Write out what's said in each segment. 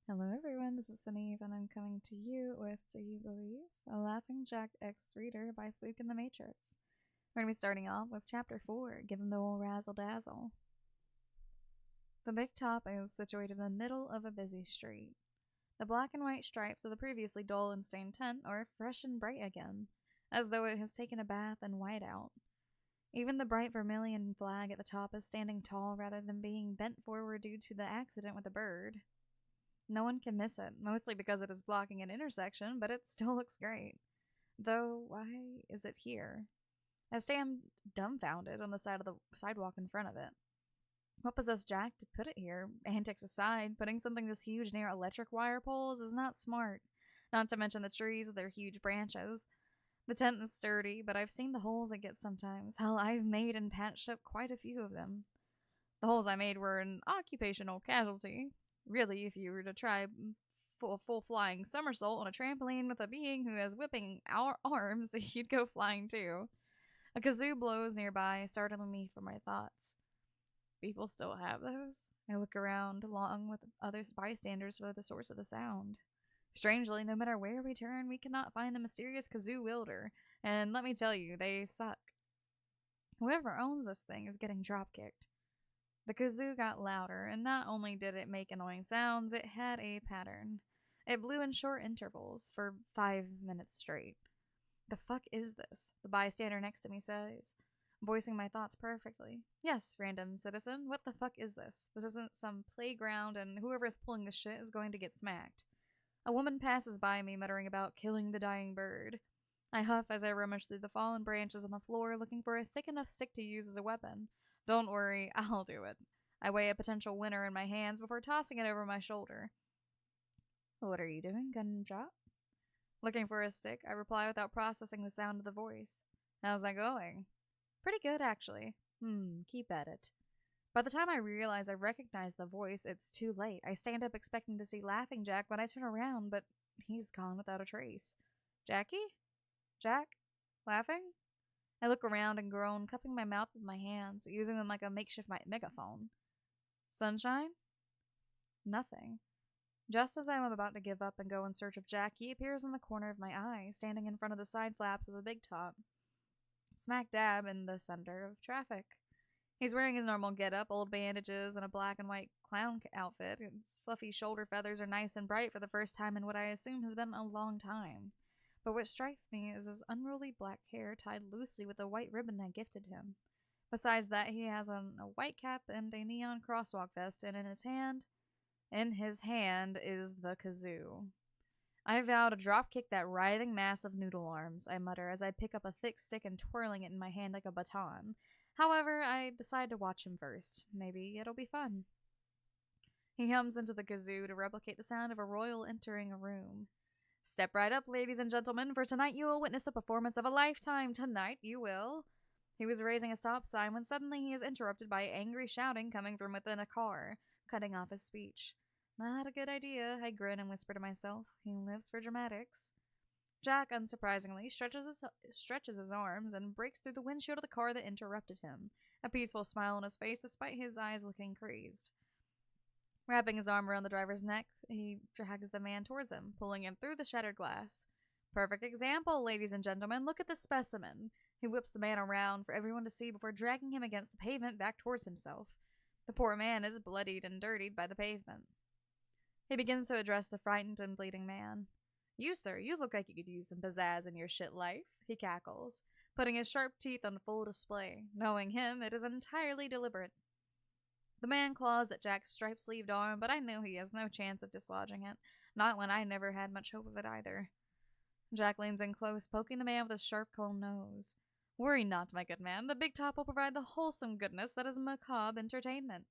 Hello everyone, this is Suneve and I'm coming to you with Do You Believe? A Laughing Jack X Reader by FlukeInTheMatrix. We're going to be starting off with Chapter 4, Give 'em the old razzle dazzle. The big top is situated in the middle of a busy street. The black and white stripes of the previously dull and stained tent are fresh and bright again, as though it has taken a bath in whiteout. Even the bright vermilion flag at the top is standing tall rather than being bent forward due to the accident with the bird. No one can miss it, mostly because it is blocking an intersection, but it still looks great. Though, why is it here? I stand dumbfounded on the side of the sidewalk in front of it. What possessed Jack to put it here? Antics aside, putting something this huge near electric wire poles is not smart, not to mention the trees with their huge branches. The tent is sturdy, but I've seen the holes it gets sometimes. Hell, I've made and patched up quite a few of them. The holes I made were an occupational casualty. Really, if you were to try full flying somersault on a trampoline with a being who has whipping arms, you'd go flying too. A kazoo blows nearby, startling me from my thoughts. People still have those? I look around along with other bystanders for the source of the sound. Strangely, no matter where we turn, we cannot find the mysterious kazoo wielder, and let me tell you, they suck. Whoever owns this thing is getting drop-kicked. The kazoo got louder, and not only did it make annoying sounds, it had a pattern. It blew in short intervals for 5 minutes straight. The fuck is this? The bystander next to me says, voicing my thoughts perfectly. Yes, random citizen, what the fuck is this? This isn't some playground, and whoever is pulling this shit is going to get smacked. A woman passes by me, muttering about killing the dying bird. I huff as I rummage through the fallen branches on the floor, looking for a thick enough stick to use as a weapon. Don't worry, I'll do it. I weigh a potential winner in my hands before tossing it over my shoulder. What are you doing, gun drop? Looking for a stick, I reply without processing the sound of the voice. How's that going? Pretty good, actually. Keep at it. By the time I realize I recognize the voice, it's too late. I stand up expecting to see Laughing Jack when I turn around, but he's gone without a trace. Jackie? Jack? Laughing? I look around and groan, cupping my mouth with my hands, using them like a makeshift megaphone. Sunshine? Nothing. Just as I am about to give up and go in search of Jack, he appears in the corner of my eye, standing in front of the side flaps of the big top, smack dab in the center of traffic. He's wearing his normal get-up, old bandages, and a black and white clown outfit. His fluffy shoulder feathers are nice and bright for the first time in what I assume has been a long time. But what strikes me is his unruly black hair tied loosely with a white ribbon I gifted him. Besides that, he has on a white cap and a neon crosswalk vest, and in his hand is the kazoo. I vow to dropkick that writhing mass of noodle arms, I mutter as I pick up a thick stick and twirling it in my hand like a baton. However, I decide to watch him first. Maybe it'll be fun. He hums into the kazoo to replicate the sound of a royal entering a room. Step right up, ladies and gentlemen, for tonight you will witness the performance of a lifetime. Tonight you will. He was raising a stop sign when suddenly he is interrupted by angry shouting coming from within a car, cutting off his speech. Not a good idea, I grin and whisper to myself. He lives for dramatics. Jack, unsurprisingly, stretches his arms and breaks through the windshield of the car that interrupted him, a peaceful smile on his face despite his eyes looking crazed. Wrapping his arm around the driver's neck, he drags the man towards him, pulling him through the shattered glass. Perfect example, ladies and gentlemen. Look at the specimen. He whips the man around for everyone to see before dragging him against the pavement back towards himself. The poor man is bloodied and dirtied by the pavement. He begins to address the frightened and bleeding man. You, sir, you look like you could use some pizzazz in your shit life, he cackles, putting his sharp teeth on full display. Knowing him, it is entirely deliberate. The man claws at Jack's stripe-sleeved arm, but I know he has no chance of dislodging it, not when I never had much hope of it either. Jack leans in close, poking the man with his sharp cold nose. Worry not, my good man, the big top will provide the wholesome goodness that is macabre entertainment.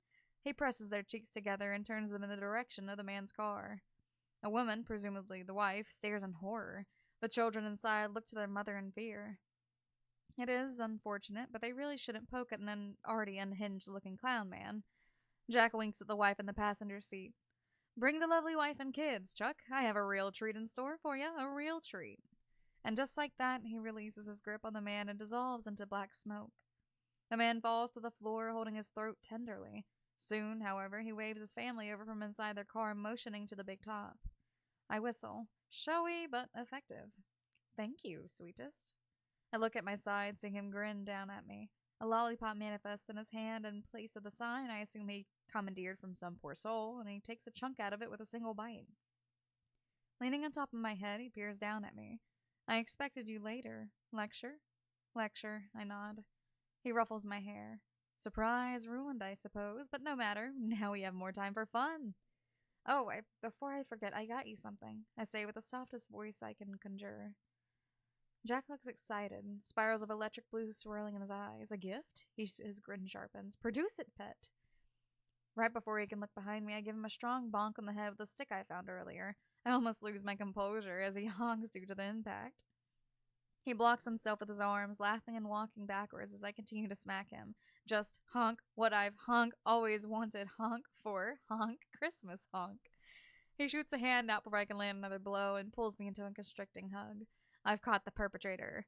He presses their cheeks together and turns them in the direction of the man's car. A woman, presumably the wife, stares in horror. The children inside look to their mother in fear. It is unfortunate, but they really shouldn't poke at an already unhinged-looking clown man. Jack winks at the wife in the passenger seat. Bring the lovely wife and kids, Chuck. I have a real treat in store for you, a real treat. And just like that, he releases his grip on the man and dissolves into black smoke. The man falls to the floor, holding his throat tenderly. Soon, however, he waves his family over from inside their car, motioning to the big top. I whistle, showy but effective. Thank you, sweetest. I look at my side, seeing him grin down at me. A lollipop manifests in his hand in place of the sign I assume he commandeered from some poor soul, and he takes a chunk out of it with a single bite. Leaning on top of my head, he peers down at me. I expected you later. Lecture? Lecture, I nod. He ruffles my hair. Surprise ruined, I suppose, but no matter. Now we have more time for fun. Oh, before I forget, I got you something, I say with the softest voice I can conjure. Jack looks excited, spirals of electric blue swirling in his eyes. A gift? His grin sharpens. Produce it, pet. Right before he can look behind me, I give him a strong bonk on the head with the stick I found earlier. I almost lose my composure as he honks due to the impact. He blocks himself with his arms, laughing and walking backwards as I continue to smack him. Just honk what I've always wanted honk for. Honk Christmas honk. He shoots a hand out before I can land another blow and pulls me into a constricting hug. I've caught the perpetrator.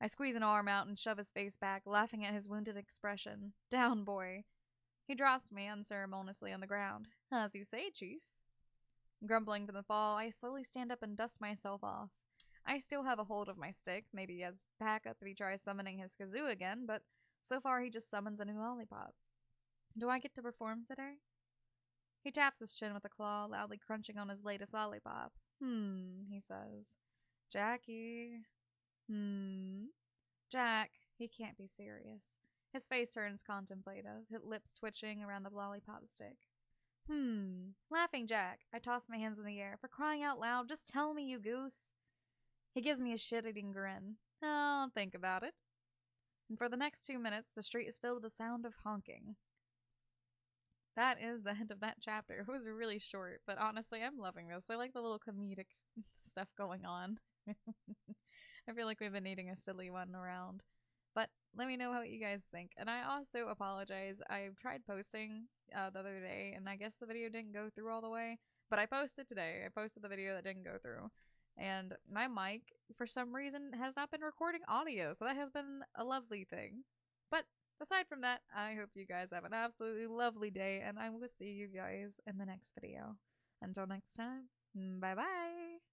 I squeeze an arm out and shove his face back, laughing at his wounded expression. Down, boy. He drops me unceremoniously on the ground. As you say, Chief. Grumbling from the fall, I slowly stand up and dust myself off. I still have a hold of my stick, maybe as backup if he tries summoning his kazoo again, but so far he just summons a new lollipop. Do I get to perform today? He taps his chin with a claw, loudly crunching on his latest lollipop. He says. Jackie. Jack. He can't be serious. His face turns contemplative, his lips twitching around the lollipop stick. Laughing Jack. I toss my hands in the air. For crying out loud, just tell me, you goose. He gives me a shit-eating grin. I'll think about it. And for the next 2 minutes, the street is filled with the sound of honking. That is the end of that chapter. It was really short, but honestly, I'm loving this. I like the little comedic stuff going on. I feel like we've been needing a silly one around. But let me know what you guys think. And I also apologize. I tried posting the other day, and I guess the video didn't go through all the way. But I posted today. I posted the video that didn't go through. And my mic, for some reason, has not been recording audio. So that has been a lovely thing. But aside from that, I hope you guys have an absolutely lovely day. And I will see you guys in the next video. Until next time, bye-bye.